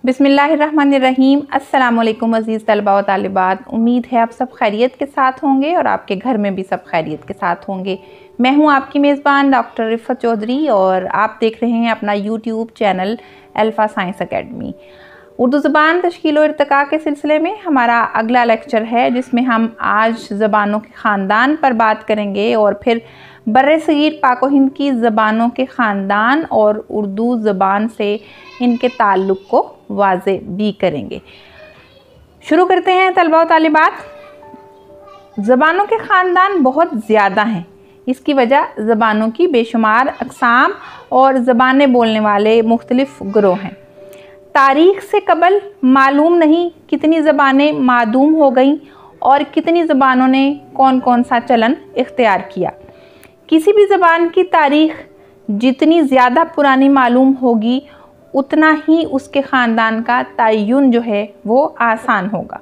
बिस्मिल्लाहिर्रहमानिर्रहीम। अस्सलामुअलैकुम अज़ीज़ तलबा व तालिबात। उम्मीद है आप सब खैरियत के साथ होंगे और आपके घर में भी सब खैरियत के साथ होंगे। मैं हूं आपकी मेज़बान डॉक्टर रिफ़त चौधरी और आप देख रहे हैं अपना YouTube channel alpha science academy. Urdu ज़बान तश्कील व इर्तिक़ा के सिलसिले में हमारा अगला लेक्चर है, जिसमें हम आज ज़बानों के ख़ानदान पर बात करेंगे और फिर बर्र-ए-सग़ीर पाक व हिंद की ज़बानों के ख़ानदान और उर्दू ज़बान से इनके ताल्लुक़ को वाज़े भी करेंगे। शुरू करते हैं तलबा व तालिबात। ज़बानों के ख़ानदान बहुत ज़्यादा हैं। इसकी वजह ज़बानों की बेशुमार अक़साम और ज़बानें बोलने वाले मुख्तलिफ़ गिरोह हैं। तारीख़ से कबल मालूम नहीं कितनी ज़बानें मादूम हो गईं और कितनी ज़बानों ने कौन कौन सा चलन इख्तियार किया। किसी भी ज़बान की तारीख़ जितनी ज़्यादा पुरानी मालूम होगी, उतना ही उसके ख़ानदान का तयन जो है वो आसान होगा।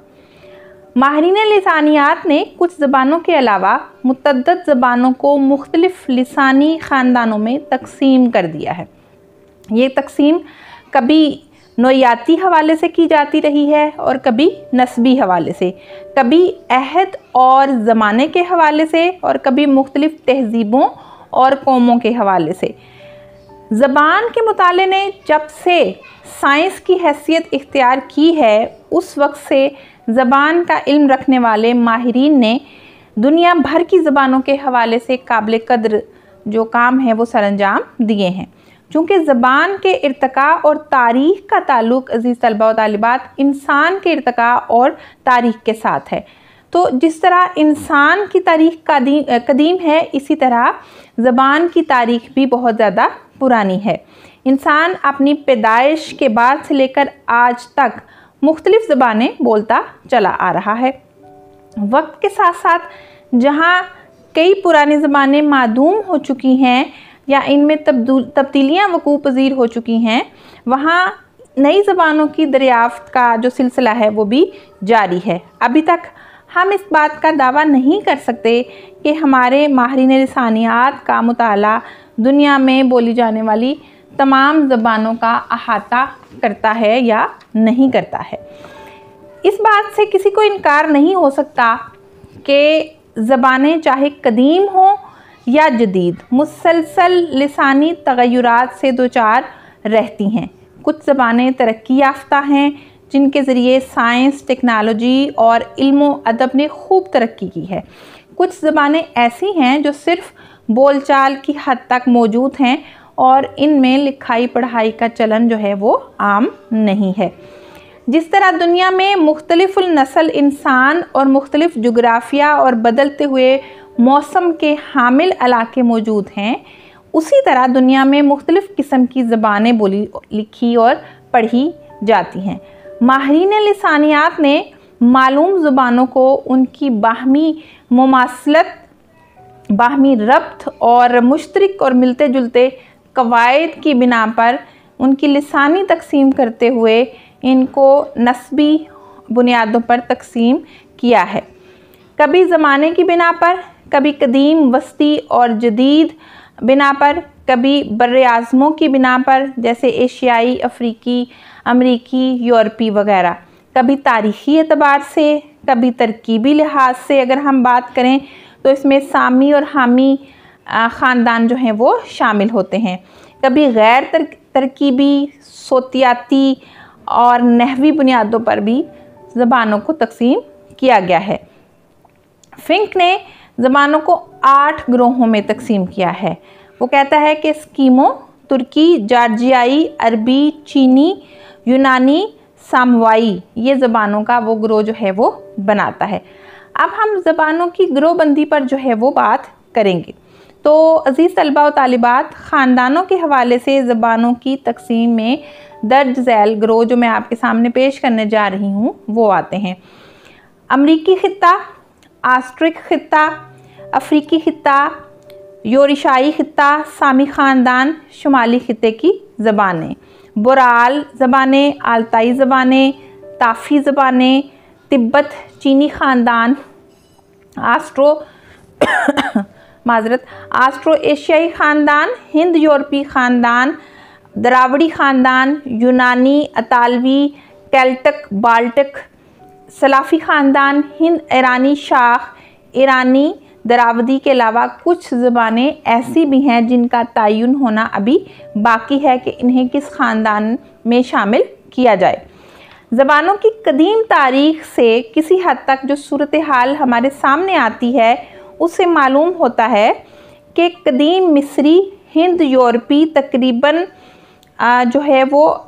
माहिरीन लिसानियात ने कुछ ज़बानों के अलावा मुतअद्दिद ज़बानों को मुख्तलिफ़ लिसानी ख़ानदानों में तकसीम कर दिया है। ये तकसीम कभी नोयाती हवाले से की जाती रही है और कभी नस्बी हवाले से, कभी अहद और ज़माने के हवाले से और कभी मुख्तलिफ़ तहज़ीबों और कौमों के हवाले से। ज़बान के मुताले ने जब से साइंस की हैसियत इख्तियार की है, उस वक्त से ज़बान का इल्म रखने वाले माहिरीन ने दुनिया भर की ज़बानों के हवाले से काबिल कद्र जो काम है वो सरअंजाम दिए हैं। चूँकि ज़बान के इर्तिक़ा और तारीख़ का ताल्लुक़ अज़ीज़ तलबा व तालिबात इंसान के इर्तिक़ा और तारीख़ के साथ है, तो जिस तरह इंसान की तारीख़ कदीम है, इसी तरह ज़बान की तारीख़ भी बहुत ज़्यादा पुरानी है। इंसान अपनी पैदाइश के बाद से लेकर आज तक मुख्तलिफ़ ज़बानें बोलता चला आ रहा है। वक्त के साथ साथ जहाँ कई पुरानी ज़बानें मादूम हो चुकी हैं या इनमें तब्दीलियाँ वक़ू पज़ीर हो चुकी हैं, वहाँ नई ज़बानों की दरियाफ़्त का जो सिलसिला है वो भी जारी है। अभी तक हम इस बात का दावा नहीं कर सकते कि हमारे माहिरीन लिसानियात का मुताला दुनिया में बोली जाने वाली तमाम ज़बानों का अहाता करता है या नहीं करता है। इस बात से किसी को इनकार नहीं हो सकता कि ज़बानें चाहे कदीम हों या जदीद, मुसलसल लिसानी तग़य्युरात से दोचार रहती हैं। कुछ ज़बानें तरक्की याफ्ता हैं, जिनके ज़रिए साइंस, टेक्नोलॉजी और इल्मो अदब ने खूब तरक्की की है। कुछ ज़बानें ऐसी हैं जो सिर्फ़ बोलचाल की हद तक मौजूद हैं और इनमें लिखाई पढ़ाई का चलन जो है वो आम नहीं है। जिस तरह दुनिया में मुख्तलिफ़ नस्ल इंसान और मुख्तलिफ़ जोग्राफिया और बदलते हुए मौसम के हामिल इलाके मौजूद हैं, उसी तरह दुनिया में मुख्तलिफ़ किस्म की ज़बानें बोली, लिखी और पढ़ी जाती हैं। माहिरीन लिसानियात ने मालूम ज़बानों को उनकी बाहमी मुमासलत, बाहमी रब्त और मुश्तरक और मिलते जुलते कवायद की बिना पर उनकी लिसानी तकसीम करते हुए इनको नस्बी बुनियादों पर तकसीम किया है। कभी ज़माने की बिना पर, कभी कदीम, वस्ती और जदीद बिना पर, कभी बर्र-ए-आज़मों की बिना पर जैसे एशियाई, अफ्रीकी, अमरीकी, यूरोपी वगैरह, कभी तारीख़ी एतबार से, कभी तरकीबी लिहाज से। अगर हम बात करें तो इसमें सामी और हामी ख़ानदान जो हैं वो शामिल होते हैं। कभी गैर तरकीबी, सोतियाती और नहवी बुनियादों पर भी ज़बानों को तकसीम किया गया है। फिंक ने ज़बानों को 8 गिरोहों में तकसीम किया है। वो कहता है कि स्कीमो, तुर्की, जॉर्जियाई, अरबी, चीनी, यूनानी, सामवाई, ये ज़बानों का वो गिरोह जो है वो बनाता है। अब हम ज़बानों की गिरोहबंदी पर जो है वो बात करेंगे। तो अज़ीज़ तलबा व तालिबात, ख़ानदानों के हवाले से ज़बानों की तकसीम में दर्ज ज़ैल गिरोह जो मैं आपके सामने पेश करने जा रही हूँ वो आते हैं: अमरीकी ख़ित्ता, ऑस्ट्रिक ख़ित्ता, अफ्रीकी ख़ित्ता, यूरेशियाई ख़ित्ता, सामी ख़ानदान, शुमाली ख़ित्ते की ज़बानें, बोराल ज़बानें, आल्ताई ज़बानें, ताफ़ी ज़बानें, तिब्बत चीनी ख़ानदान, ऑस्ट्रो एशियाई ख़ानदान, हिंद यूरोपी ख़ानदान, द्राविड़ी ख़ानदान, यूनानी, अतालवी, केल्टिक, बाल्टिक, सलाफ़ी ख़ानदान, हिंद ईरानी शाख, ईरानी, द्राविड़ी के अलावा कुछ ज़बानें ऐसी भी हैं जिनका तयन होना अभी बाकी है कि इन्हें किस ख़ानदान में शामिल किया जाए। ज़बानों की कदीम तारीख़ से किसी हद तक जो सूरत हाल हमारे सामने आती है उससे मालूम होता है कि कदीम मिस्री, हिंद यूरोपी तकरीबन जो है वो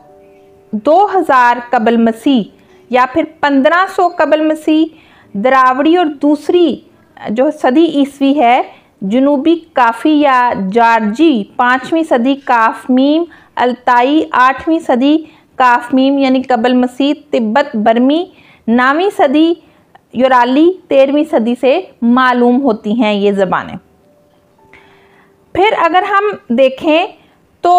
2000 कबल मसीह या फिर 1500 कबल मसीह, द्राविड़ी और दूसरी जो सदी ईस्वी है, जनूबी काफ़ी या जार्जी 5वीं सदी काफ मीम, अल्ताई 8वीं सदी काफ मीम यानी कबल मसीह, तिब्बत बर्मी 9वीं सदी, यूराली 13वीं सदी से मालूम होती हैं ये ज़बानें। फिर अगर हम देखें तो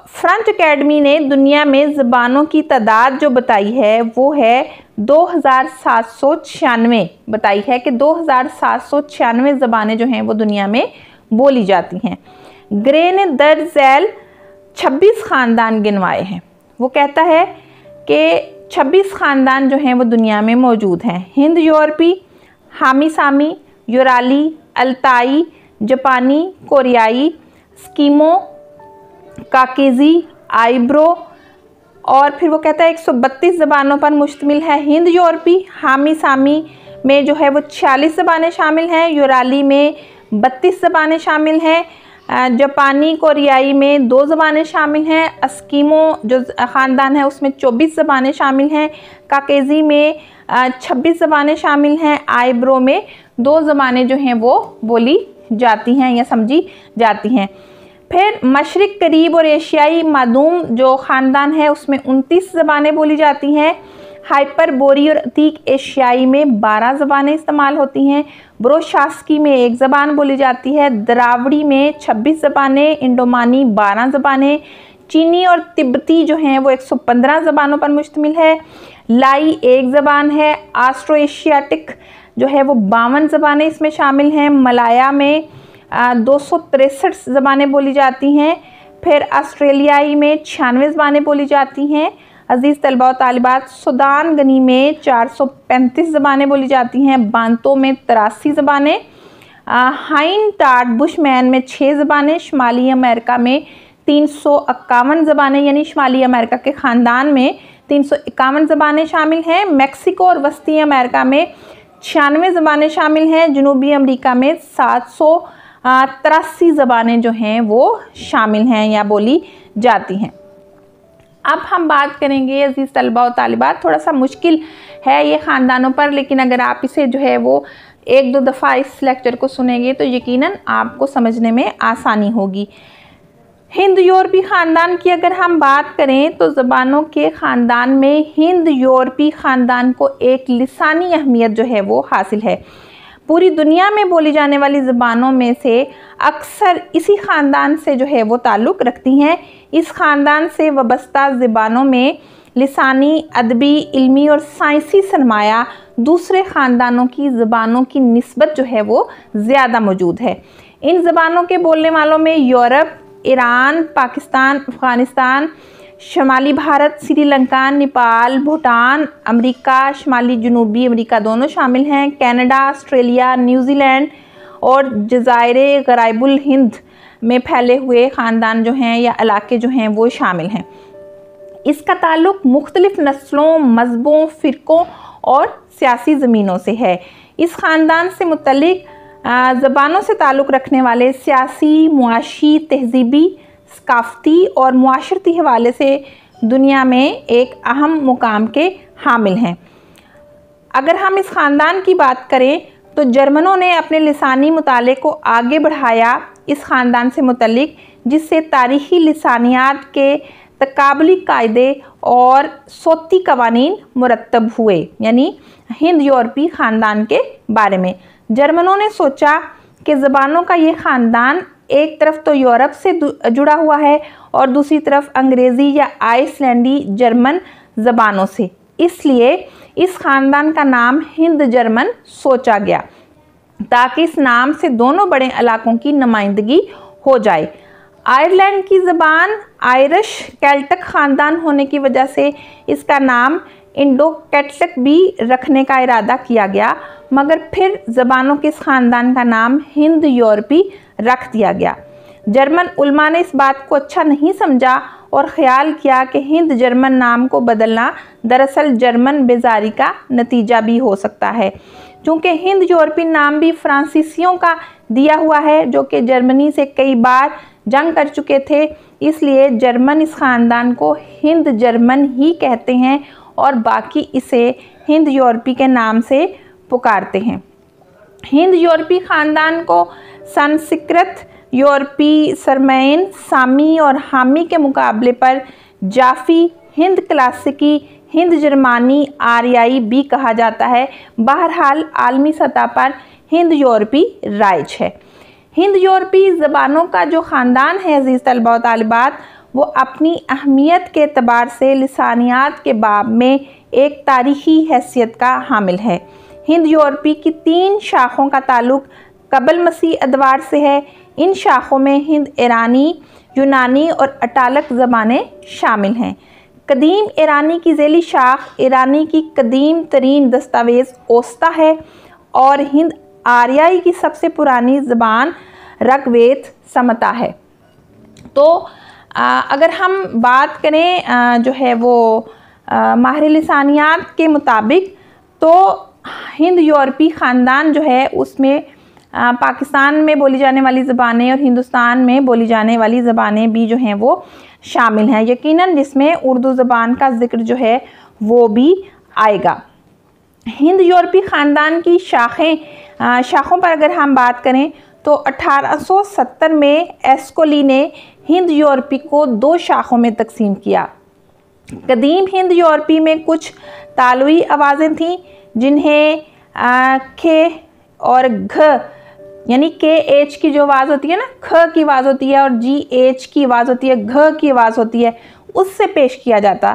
फ्रेंच एकेडमी ने दुनिया में ज़बानों की तादाद जो बताई है वो है 2796 बताई है कि 2796 ज़बानें जो हैं वो दुनिया में बोली जाती हैं। ग्रे ने दर्ज झैल 26 ख़ानदान गिनवाए हैं। वो कहता है कि 26 ख़ानदान जो हैं वो दुनिया में मौजूद हैं। हिंद यूरोपी, हामी सामी, यूराली, अल्ताई, जापानी, कोरियाई, स्कीमो, काकेजी, आइब्रो और फिर वो कहता है 132 ज़बानों पर मुश्तमिल है। हिंद यूरोपी, हामी सामी में जो है वो 46 ज़बानें शामिल हैं, यूराली में 32 ज़बानें शामिल हैं, जापानी कोरियाई में 2 ज़बानें शामिल हैं, अस्कीमो जो ख़ानदान है उसमें 24 ज़बानें शामिल हैं, काकेजी में 26 ज़बानें शामिल हैं, आइब्रो में 2 ज़बानें जो हैं वो बोली जाती हैं या समझी जाती हैं। फिर मशरिक करीब और एशियाई मादूम जो ख़ानदान है उसमें 29 ज़बानें बोली जाती हैं। हाइपर बोरी और अतीक एशियाई में 12 ज़बानें इस्तेमाल होती हैं। ब्रोशास्की में 1 ज़बान बोली जाती है। द्राविड़ी में 26 ज़बानें, इंडोमानी 12 ज़बानें, चीनी और तिब्बती जो हैं वो 115 ज़बानों पर मुश्तमिल है। लाई 1 ज़बान है। ऑस्ट्रो एशियाटिक जो है वो 52 ज़बानें इसमें शामिल हैं। मलाया में 263 ज़बानें बोली जाती हैं। फिर ऑस्ट्रेलियाई में 96 ज़बानें बोली जाती हैं। अज़ीज़ तलबा व तालिबात, सूडान गनी में 435 ज़बानें बोली जाती हैं। बांतो में 83 ज़बानें, हाइन टाट बुशमैन में 6 ज़बानें, शुमाली अमेरिका में 351 ज़बानें यानी शुमाली अमेरिका के ख़ानदान में 351 ज़बानें शामिल हैं। मेक्सिको और वस्ती अमेरिका में 96 ज़बानें शामिल हैं। जनूबी अमेरिका में 783 ज़बानें जो हैं वो शामिल हैं या बोली जाती हैं। अब हम बात करेंगे अज़ीज़ तलबा व तालिबात, थोड़ा सा मुश्किल है ये ख़ानदानों पर, लेकिन अगर आप इसे जो है वो 1-2 दफ़ा इस लेक्चर को सुनेंगे तो यकीनन आपको समझने में आसानी होगी। हिंद यूरोपी ख़ानदान की अगर हम बात करें तो ज़बानों के ख़ानदान में हिंद यूरोपी ख़ानदान को एक लिसानी अहमियत जो है वो हासिल है। पूरी दुनिया में बोली जाने वाली ज़बानों में से अक्सर इसी ख़ानदान से जो है वो ताल्लुक़ रखती हैं। इस ख़ानदान से वाबस्ता ज़बानों में लिसानी, अदबी, इल्मी और साइंसी सरमाया दूसरे ख़ानदानों की ज़बानों की निस्बत जो है वो ज़्यादा मौजूद है। इन ज़बानों के बोलने वालों में यूरोप, ईरान, पाकिस्तान, अफ़गानिस्तान, शुमाली भारत, श्रीलंका, नेपाल, भूटान, अमेरिका, शुमाली जनूबी अमेरिका दोनों शामिल हैं। कनाडा, ऑस्ट्रेलिया, न्यूजीलैंड और जज़ायरे गराइबुल हिंद में फैले हुए ख़ानदान जो हैं या इलाके जो हैं वो शामिल हैं। इसका ताल्लुक़ मुख्तलिफ़ नस्लों, मज़हबों, फ़िरक़ों और सियासी ज़मीनों से है। इस ख़ानदान से मुतल्लिक़ ज़बानों से ताल्लुक़ रखने वाले सियासी, मुआशी, तहज़ीबी, सकाफ़ती और मुआशरती हवाले से दुनिया में एक अहम मुकाम के हामिल हैं। अगर हम इस ख़ानदान की बात करें तो जर्मनों ने अपने लिसानी मुताले को आगे बढ़ाया इस ख़ानदान से मुतल्लिक़, जिससे तारीख़ी लिसानियात के तकाबली कायदे और सोती कवानीन मुरतब हुए। यानी हिंद यूरोपी ख़ानदान के बारे में जर्मनों ने सोचा कि ज़बानों का ये ख़ानदान एक तरफ तो यूरोप से जुड़ा हुआ है और दूसरी तरफ अंग्रेज़ी या आइसलैंडी जर्मन ज़बानों से, इसलिए इस ख़ानदान का नाम हिंद जर्मन सोचा गया ताकि इस नाम से दोनों बड़े इलाकों की नुमाइंदगी हो जाए। आयरलैंड की ज़बान आयरिश केल्टिक ख़ानदान होने की वजह से इसका नाम इंडो केल्टिक भी रखने का इरादा किया गया, मगर फिर ज़बानों के इस ख़ानदान का नाम हिंद यूरोपी रख दिया गया। जर्मन उलमा ने इस बात को अच्छा नहीं समझा और ख़्याल किया कि हिंद जर्मन नाम को बदलना दरअसल जर्मन बेजारी का नतीजा भी हो सकता है। चूँकि हिंद यूरोपी नाम भी फ्रांसीसियों का दिया हुआ है जो कि जर्मनी से कई बार जंग कर चुके थे, इसलिए जर्मन इस ख़ानदान को हिंद जर्मन ही कहते हैं और बाकी इसे हिंद यूरोपी के नाम से पुकारते हैं। हिंद यूरोपी ख़ानदान को संस्कृत, यूरोपी, सरमैन, सामी और हामी के मुकाबले पर जाफ़ी, हिंद क्लासिकी, हिंद जर्मानी, आर्याई भी कहा जाता है। बहरहाल आलमी सतह पर हिंद यूरोपी राइज है। हिंद यूरोपी ज़बानों का जो ख़ानदान है अज़ीज़ तलबा व तालिबात, वो अपनी अहमियत के एतबार से लिसानियात के बाब में एक तारीख़ी हैसियत का हामिल है। हिंद यूरोपी की 3 शाखों का ताल्लुक़ कबल मसीह अदवार से है। इन शाखों में हिंद ईरानी, यूनानी और अटालक ज़बानें शामिल हैं। कदीम ईरानी की ज़ेली शाख ईरानी की कदीम तरीन दस्तावेज़ ओस्ता है और हिंद आर्याई की सबसे पुरानी ज़बान ऋग्वेद समता है। तो अगर हम बात करें जो है वो माहिर लिसानियात के मुताबिक, तो हिंद यूरोपी ख़ानदान जो है उसमें पाकिस्तान में बोली जाने वाली ज़बानें और हिंदुस्तान में बोली जाने वाली ज़बानें भी जो हैं वो शामिल हैं, यकीनन जिसमें उर्दू ज़बान का ज़िक्र जो है वो भी आएगा। हिंद यूरोपी ख़ानदान की शाखों पर अगर हम बात करें तो 1870 में एस्कोली ने हिंद यूरोपी को 2 शाखों में तकसीम किया। कदीम हिंद यूरोपी में कुछ तालुई आवाज़ें थीं जिन्हें खे और घ यानी के एच की जो आवाज़ होती है ना, ख की आवाज़ होती है, और जी एच की आवाज़ होती है, घ की आवाज़ होती है, उससे पेश किया जाता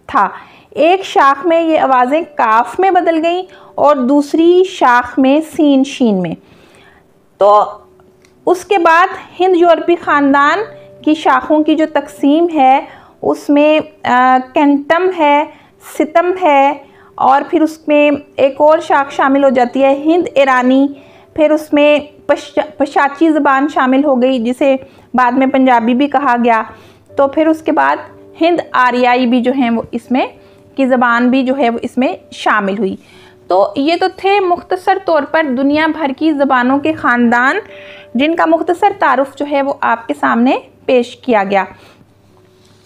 था। एक शाख में ये आवाज़ें काफ में बदल गईं और दूसरी शाख में सीन शीन में। तो उसके बाद हिंद यूरोपी ख़ानदान की शाखों की जो तकसीम है उसमें कैंटम है, सितम है, और फिर उसमें एक और शाख शामिल हो जाती है हिंद ईरानी। फिर उसमें पशाची ज़बान शामिल हो गई जिसे बाद में पंजाबी भी कहा गया। तो फिर उसके बाद हिंद आर्याई भी जो है वो इसमें की ज़बान भी जो है वो इसमें शामिल हुई। तो ये तो थे मुख्तसर तौर पर दुनिया भर की ज़बानों के ख़ानदान जिनका मुख्तसर तारुफ जो है वो आपके सामने पेश किया गया।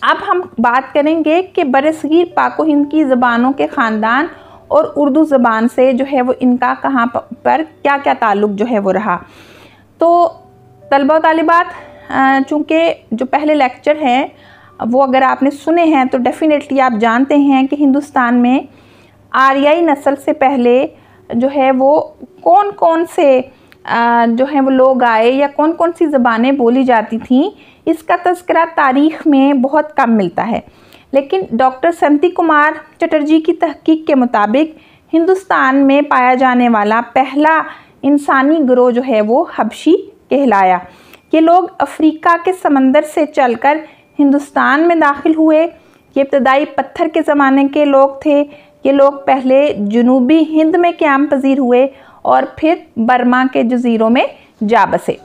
अब हम बात करेंगे कि बरसगीर पाक व हिंद की ज़बानों के ख़ानदान और उर्दू ज़बान से जो है वो इनका कहाँ पर क्या क्या ताल्लुक़ जो है वो रहा। तो तलबा व तालिबात, चूँकि जो पहले लेक्चर हैं वो अगर आपने सुने हैं तो डेफ़िनेटली आप जानते हैं कि हिंदुस्तान में आर्याई नस्ल से पहले जो है वो कौन कौन से जो है वो लोग आए या कौन कौन सी ज़बानें बोली जाती थीं, इसका तज़किरा तारीख़ में बहुत कम मिलता है। लेकिन डॉक्टर संती कुमार चटर्जी की तहकीक के मुताबिक हिंदुस्तान में पाया जाने वाला पहला इंसानी गिरोह जो है वो हबशी कहलाया। ये लोग अफ्रीका के समंदर से चलकर हिंदुस्तान में दाखिल हुए। ये इब्तदाई पत्थर के ज़माने के लोग थे। ये लोग पहले जनूबी हिंद में क़याम पज़ीर हुए और फिर बर्मा के जज़ीरों में जा बसे।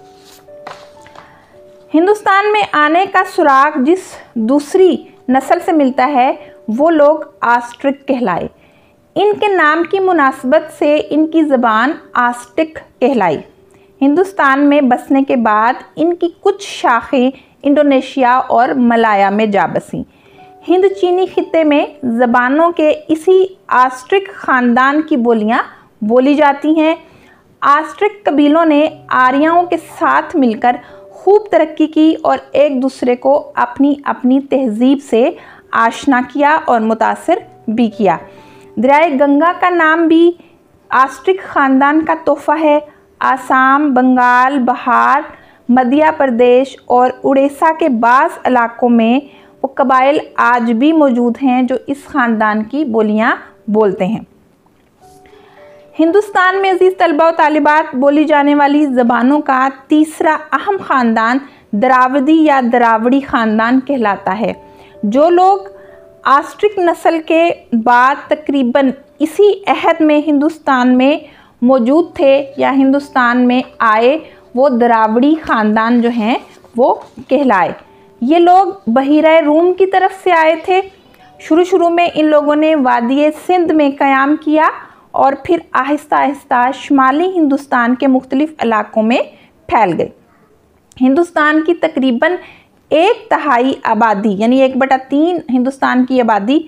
हिंदुस्तान में आने का सुराग जिस दूसरी नस्ल से मिलता है वो लोग आस्ट्रिक कहलाए। इनके नाम की मुनासबत से इनकी ज़बान आस्टिक कहलाई। हिंदुस्तान में बसने के बाद इनकी कुछ शाखें इंडोनेशिया और मलाया में जा बसीं। हिंद चीनी खित्ते में ज़बानों के इसी आस्ट्रिक ख़ानदान की बोलियां बोली जाती हैं। आस्ट्रिक कबीलों ने आर्यों के साथ मिलकर खूब तरक्की की और एक दूसरे को अपनी अपनी तहज़ीब से आशना किया और मुतासिर भी किया। दरियाए गंगा का नाम भी आस्ट्रिक ख़ानदान का तोहफ़ा है। आसाम, बंगाल, बिहार, मध्य प्रदेश और उड़ीसा के बाज़ इलाक़ों में वो कबाइल आज भी मौजूद हैं जो इस ख़ानदान की बोलियां बोलते हैं। हिंदुस्तान में अज़ीज़ तलबा व तालिबात बोली जाने वाली ज़बानों का तीसरा अहम ख़ानदान द्राविडी या द्राविड़ी ख़ानदान कहलाता है। जो लोग ऑस्ट्रिक नस्ल के बाद तकरीबन इसी अहद में हिंदुस्तान में मौजूद थे या हिंदुस्तान में आए, वो द्राविड़ी ख़ानदान जो हैं वो कहलाए। ये लोग बहीरा रूम की तरफ से आए थे। शुरू में इन लोगों ने वादी सिंध में क़याम किया और फिर आहिस्ता आहिस्ता शुमाली हिंदुस्तान के मुख्तलिफ़ इलाक़ों में फैल गए। हिंदुस्तान की तकरीबन 1/3 आबादी यानी 1/3 हिंदुस्तान की आबादी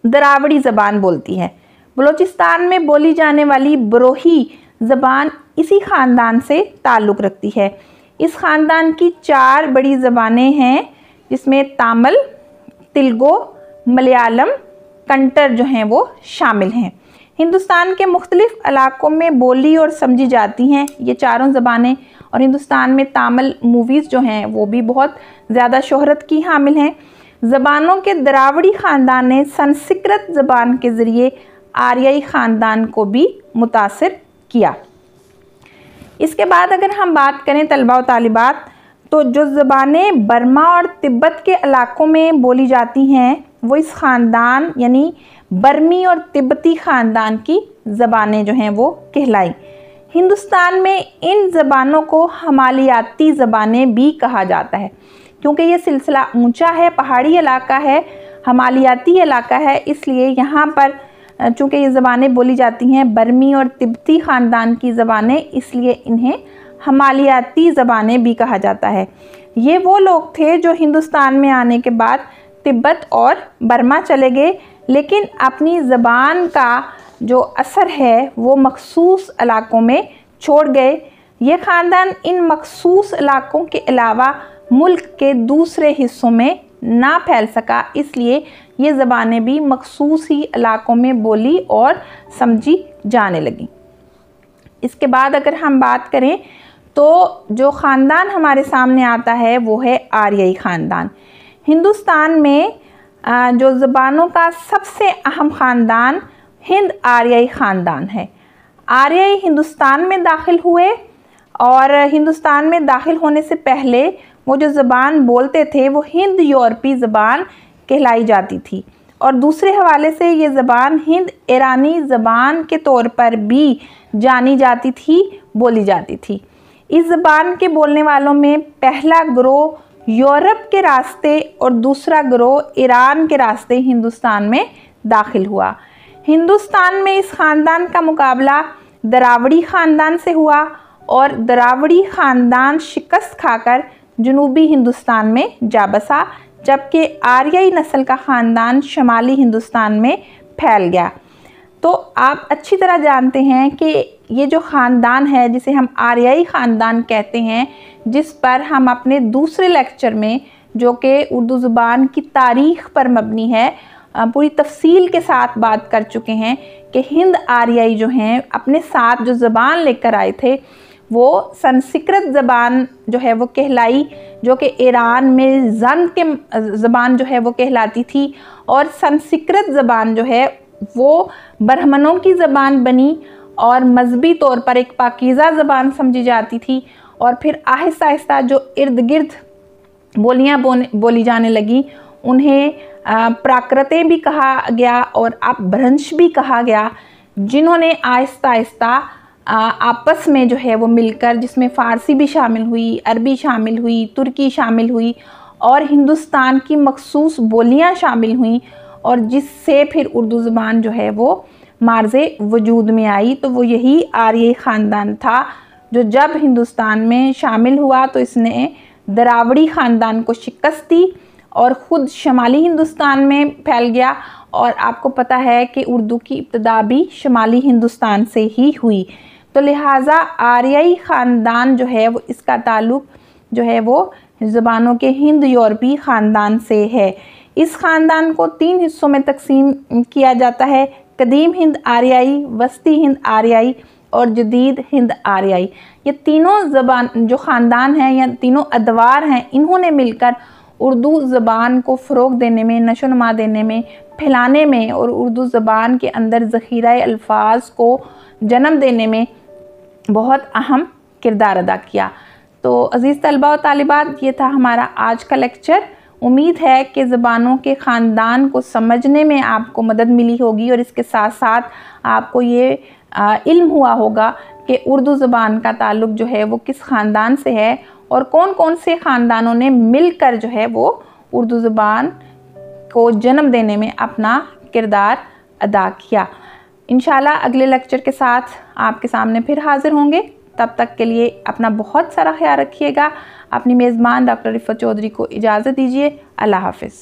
द्राविड़ी ज़बान बोलती है। बलूचिस्तान में बोली जाने वाली बरोही ज़बान इसी ख़ानदान से ताल्लुक़ रखती है। इस ख़ानदान की 4 बड़ी ज़बानें हैं, जिसमें तामिल, तेलुगु, मलयालम, कंटर जो हैं वो शामिल हैं। हिंदुस्तान के मुख्तलिफ़ इलाक़ों में बोली और समझी जाती हैं ये चारों ज़बानें, और हिंदुस्तान में तामिल मूवीज़ जो हैं वो भी बहुत ज़्यादा शोहरत की हामिल हैं। ज़बानों के द्राविड़ी ख़ानदान ने संस्कृत ज़बान के ज़रिए आर्याई ख़ानदान को भी मुतासिर किया। इसके बाद अगर हम बात करें तलबा व तालिबात, तो जो ज़बानें बर्मा और तिब्बत के इलाक़ों में बोली जाती हैं वो इस ख़ानदान यानी बर्मी और तिब्बती ख़ानदान की ज़बानें जो हैं वो कहलाई। हिंदुस्तान में इन ज़बानों को हमालियाती ज़बानें भी कहा जाता है, क्योंकि ये सिलसिला ऊंचा है, पहाड़ी इलाका है, हमालियाती इलाका है, इसलिए यहाँ पर चूँकि ये ज़बानें बोली जाती हैं बर्मी और तिब्बती ख़ानदान की ज़बानें, इसलिए इन्हें हमालियाती ज़बानें भी कहा जाता है। ये वो लोग थे जो हिंदुस्तान में आने के बाद तिब्बत और बर्मा चले गए, लेकिन अपनी ज़बान का जो असर है वो मखसूस इलाक़ों में छोड़ गए। ये ख़ानदान इन मखसूस इलाक़ों के अलावा मुल्क के दूसरे हिस्सों में ना फैल सका, इसलिए ये ज़बानें भी मखसूस ही इलाक़ों में बोली और समझी जाने लगी। इसके बाद अगर हम बात करें तो जो ख़ानदान हमारे सामने आता है वो है आर्याई ख़ानदान। हिंदुस्तान में जो ज़बानों का सबसे अहम ख़ानदान हिंद आर्याई ख़ानदान है। आर्याई हिंदुस्तान में दाखिल हुए और हिंदुस्तान में दाखिल होने से पहले वो जो ज़बान बोलते थे वो हिंद यूरोपी ज़बान कहलाई जाती थी, और दूसरे हवाले से ये ज़बान हिंद ईरानी ज़बान के तौर पर भी जानी जाती थी, बोली जाती थी। इस ज़बान के बोलने वालों में पहला गिरोह यूरोप के रास्ते और दूसरा गिरोह ईरान के रास्ते हिंदुस्तान में दाखिल हुआ। हिंदुस्तान में इस ख़ानदान का मुकाबला द्राविड़ी ख़ानदान से हुआ और द्राविड़ी ख़ानदान शिकस्त खाकर जनूबी हिंदुस्तान में जा बसा, जबकि आर्याई नस्ल का ख़ानदान शुमाली हिंदुस्तान में फैल गया। तो आप अच्छी तरह जानते हैं कि ये जो ख़ानदान है जिसे हम आर्याई ख़ानदान कहते हैं, जिस पर हम अपने दूसरे लेक्चर में जो कि उर्दू ज़ुबान की तारीख़ पर मबनी है पूरी तफसील के साथ बात कर चुके हैं कि हिंद आर्याई जो हैं अपने साथ जो ज़बान लेकर आए थे वो संस्कृत ज़बान जो है वो कहलाई, जो कि ईरान में जन के ज़बान जो है वो कहलाती थी, और संस्कृत ज़बान जो है वो ब्राह्मणों की ज़बान बनी और मजहबी तौर पर एक पाकीज़ा ज़बान समझी जाती थी। और फिर आहिस्ता आहिस्ता जो इर्द गिर्द बोलियाँ बोली जाने लगी उन्हें प्राकृतें भी कहा गया और अपभ्रंश भी कहा गया, जिन्होंने आहिस्ता आहिस्ता आपस में जो है वो मिलकर, जिसमें फ़ारसी भी शामिल हुई, अरबी शामिल हुई, तुर्की शामिल हुई और हिंदुस्तान की मखसूस बोलियां शामिल हुई, और जिससे फिर उर्दू ज़बान जो है वो मार्ज़े वजूद में आई। तो वो यही आर्याई ख़ानदान था जो जब हिंदुस्तान में शामिल हुआ तो इसने द्राविड़ी ख़ानदान को शिकस्त दी और ख़ुद शुमाली हिंदुस्तान में फैल गया। और आपको पता है कि उर्दू की इब्तिदा भी शुमाली हिंदुस्तान से ही हुई, तो लिहाजा आर्याई ख़ानदान जो है वो इसका ताल्लुक़ जो है वो ज़बानों के हिंद यूरोपी ख़ानदान से है। इस ख़ानदान को 3 हिस्सों में तकसीम किया जाता है: कदीम हिंद आर्याई, वस्ती हिंद आर्याई और जदीद हिंद आर्याई। ये तीनों ज़बान जो ख़ानदान हैं या तीनों अदवार हैं, इन्होंने मिलकर उर्दू ज़बान को फ़रोग़ देने में, नशोनुमा देने में, फैलाने में और उर्दू ज़बान के अंदर ज़ख़ीरा अल्फाज को जन्म देने में बहुत अहम किरदार अदा किया। तो अज़ीज़ तलबा और तालिबात, ये था हमारा आज का लेक्चर। उम्मीद है कि ज़बानों के ख़ानदान को समझने में आपको मदद मिली होगी और इसके साथ साथ आपको ये इल्म हुआ होगा कि उर्दू ज़बान का ताल्लुक़ जो है वो किस ख़ानदान से है और कौन कौन से ख़ानदानों ने मिलकर जो है वो उर्दू ज़बान को जन्म देने में अपना किरदार अदा किया। इंशाल्लाह अगले लेक्चर के साथ आपके सामने फिर हाज़िर होंगे। तब तक के लिए अपना बहुत सारा ख्याल रखिएगा। अपनी मेज़बान डॉक्टर रिफ़त चौधरी को इजाज़त दीजिए। अल्लाह हाफ़िज़।